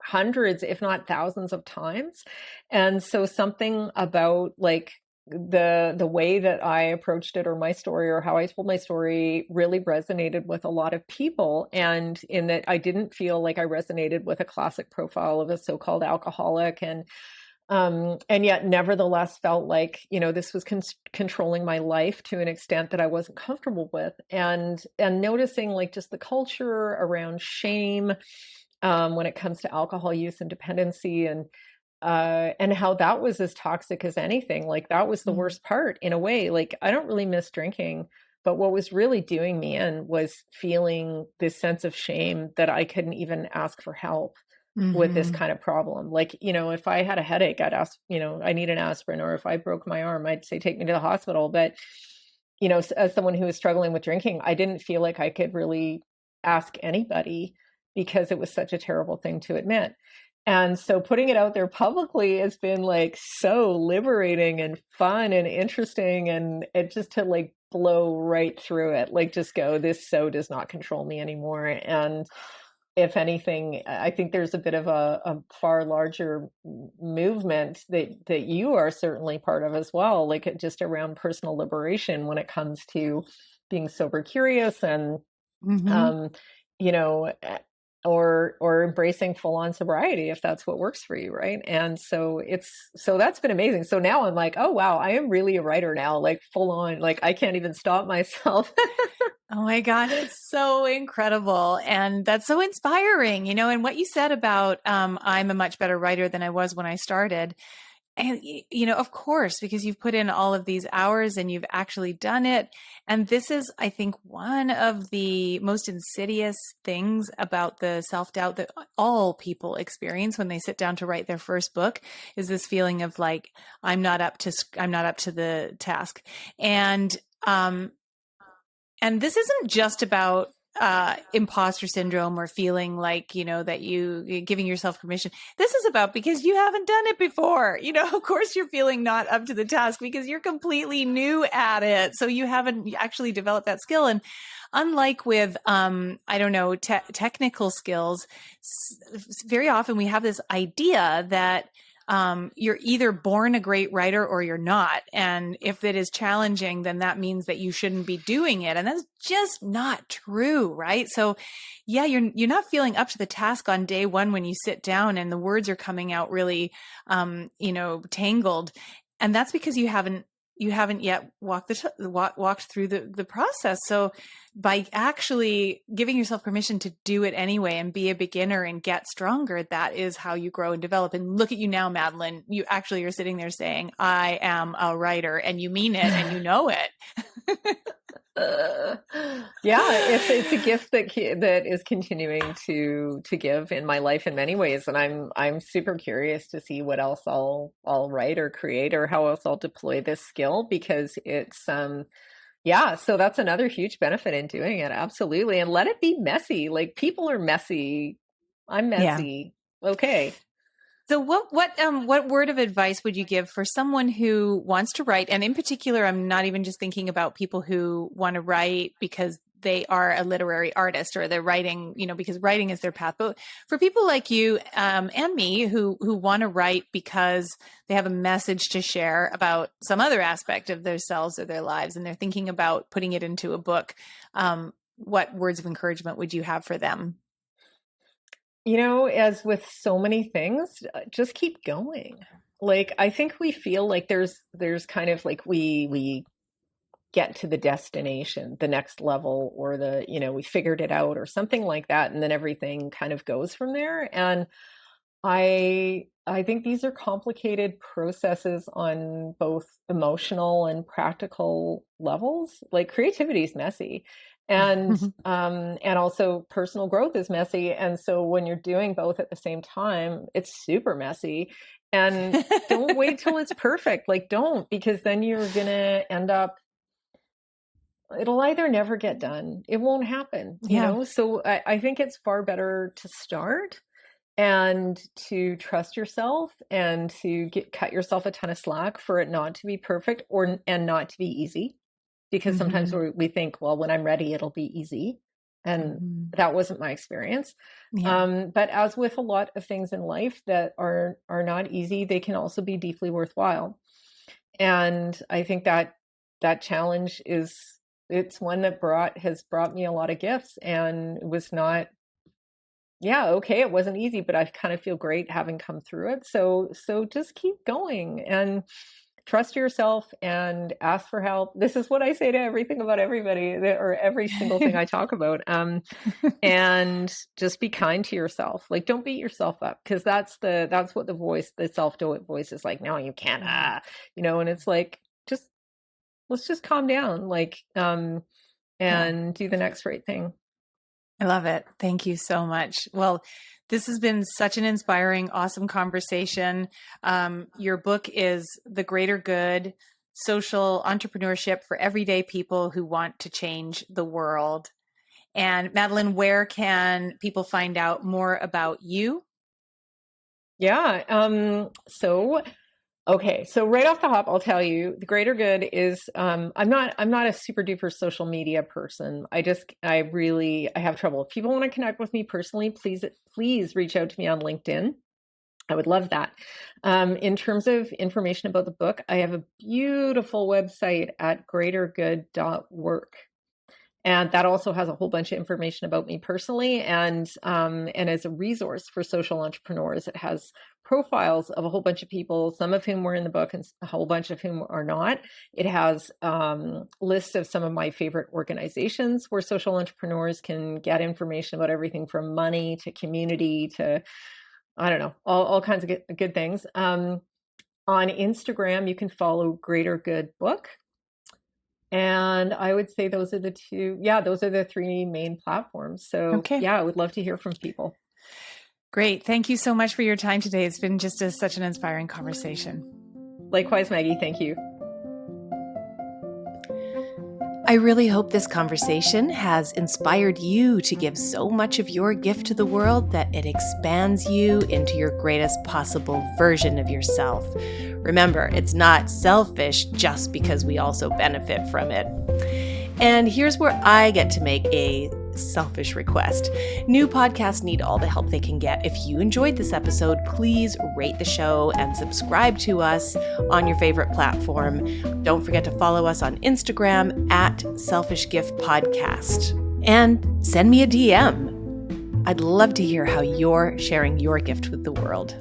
hundreds, if not thousands of times. And so something about like the way that I approached it, or my story, or how I told my story, really resonated with a lot of people. And in that I didn't feel like I resonated with a classic profile of a so-called alcoholic, and yet nevertheless felt like, this was controlling my life to an extent that I wasn't comfortable with. And noticing like just the culture around shame, when it comes to alcohol use and dependency, and how that was as toxic as anything. Like that was the worst part in a way. Like I don't really miss drinking, but what was really doing me in was feeling this sense of shame that I couldn't even ask for help with this kind of problem. Like, if I had a headache, I'd ask, I need an aspirin, or if I broke my arm, I'd say, take me to the hospital. But, as someone who was struggling with drinking, I didn't feel like I could really ask anybody because it was such a terrible thing to admit. And so putting it out there publicly has been like so liberating and fun and interesting, and it just to like blow right through it, like just go, this so does not control me anymore. And if anything, I think there's a bit of a far larger movement that you are certainly part of as well, like just around personal liberation when it comes to being sober curious and, you know, or embracing full on sobriety if that's what works for you, right? And so that's been amazing. So now I'm like, oh wow, I am really a writer now, like full on, like I can't even stop myself. Oh my God, it's so incredible. And that's so inspiring, and what you said about I'm a much better writer than I was when I started. And, of course, because you've put in all of these hours and you've actually done it. And this is, I think, one of the most insidious things about the self-doubt that all people experience when they sit down to write their first book, is this feeling of like, I'm not up to the task. And this isn't just about imposter syndrome or feeling like, that you're giving yourself permission. This is about because you haven't done it before. Of course you're feeling not up to the task because you're completely new at it. So you haven't actually developed that skill. And unlike with, technical skills, very often we have this idea that you're either born a great writer or you're not. And if it is challenging, then that means that you shouldn't be doing it. And that's just not true, right? So yeah, you're not feeling up to the task on day one when you sit down and the words are coming out really, tangled. And that's because you haven't yet walked through the process. So by actually giving yourself permission to do it anyway and be a beginner and get stronger, that is how you grow and develop. And look at you now, Madeleine. You actually are sitting there saying, I am a writer, and you mean it and you know it. Yeah, it's a gift that is continuing to give in my life in many ways, and I'm super curious to see what else I'll write or create, or how else I'll deploy this skill, because it's yeah, so that's another huge benefit in doing it. Absolutely. And let it be messy. Like people are messy. I'm messy. Yeah. Okay. So what word of advice would you give for someone who wants to write? And in particular, I'm not even just thinking about people who want to write because they are a literary artist or they're writing, because writing is their path. But for people like you and me who want to write because they have a message to share about some other aspect of themselves or their lives, and they're thinking about putting it into a book, what words of encouragement would you have for them? As with so many things, just keep going. Like, I think we feel like there's kind of like we get to the destination, the next level, or we figured it out or something like that. And then everything kind of goes from there. And I think these are complicated processes on both emotional and practical levels. Like creativity is messy. And also personal growth is messy. And so when you're doing both at the same time, it's super messy. And don't wait till it's perfect. Like don't, because then you're going to end up it'll either never get done. It won't happen, you Yeah. know? So I think it's far better to start and to trust yourself and to cut yourself a ton of slack for it not to be perfect and not to be easy. Because sometimes we think, well, when I'm ready, it'll be easy. And that wasn't my experience. Yeah. But as with a lot of things in life that are not easy, they can also be deeply worthwhile. And I think that challenge it's one that has brought me a lot of gifts, and it was not, okay, it wasn't easy, but I kind of feel great having come through it. So just keep going and trust yourself and ask for help. This is what I say to everything about everybody, or every single thing I talk about. And just be kind to yourself. Like, don't beat yourself up, because that's what the self-doubt voice is like. No, you can't, and it's like, let's just calm down, like, and do the next right thing. I love it. Thank you so much. Well, this has been such an inspiring, awesome conversation. Your book is The Greater Good: Social Entrepreneurship for Everyday People Who Want to Change the World. And Madeleine, where can people find out more about you? Yeah. Okay. So right off the hop, I'll tell you, The Greater Good is, I'm not a super duper social media person. I have trouble. If people want to connect with me personally, please reach out to me on LinkedIn. I would love that. In terms of information about the book, I have a beautiful website at greatergood.work. And that also has a whole bunch of information about me personally, and as a resource for social entrepreneurs. It has profiles of a whole bunch of people, some of whom were in the book and a whole bunch of whom are not. It has lists of some of my favorite organizations where social entrepreneurs can get information about everything from money to community to, I don't know, all kinds of good things. On Instagram, you can follow Greater Good Book. And I would say those are the three main platforms. So I would love to hear from people. Great. Thank you so much for your time today. It's been just such an inspiring conversation. Likewise, Maggie. Thank you. I really hope this conversation has inspired you to give so much of your gift to the world that it expands you into your greatest possible version of yourself. Remember, it's not selfish just because we also benefit from it. And here's where I get to make a selfish request. New podcasts need all the help they can get. If you enjoyed this episode, please rate the show and subscribe to us on your favorite platform. Don't forget to follow us on Instagram at Selfish Gift Podcast. And send me a DM. I'd love to hear how you're sharing your gift with the world.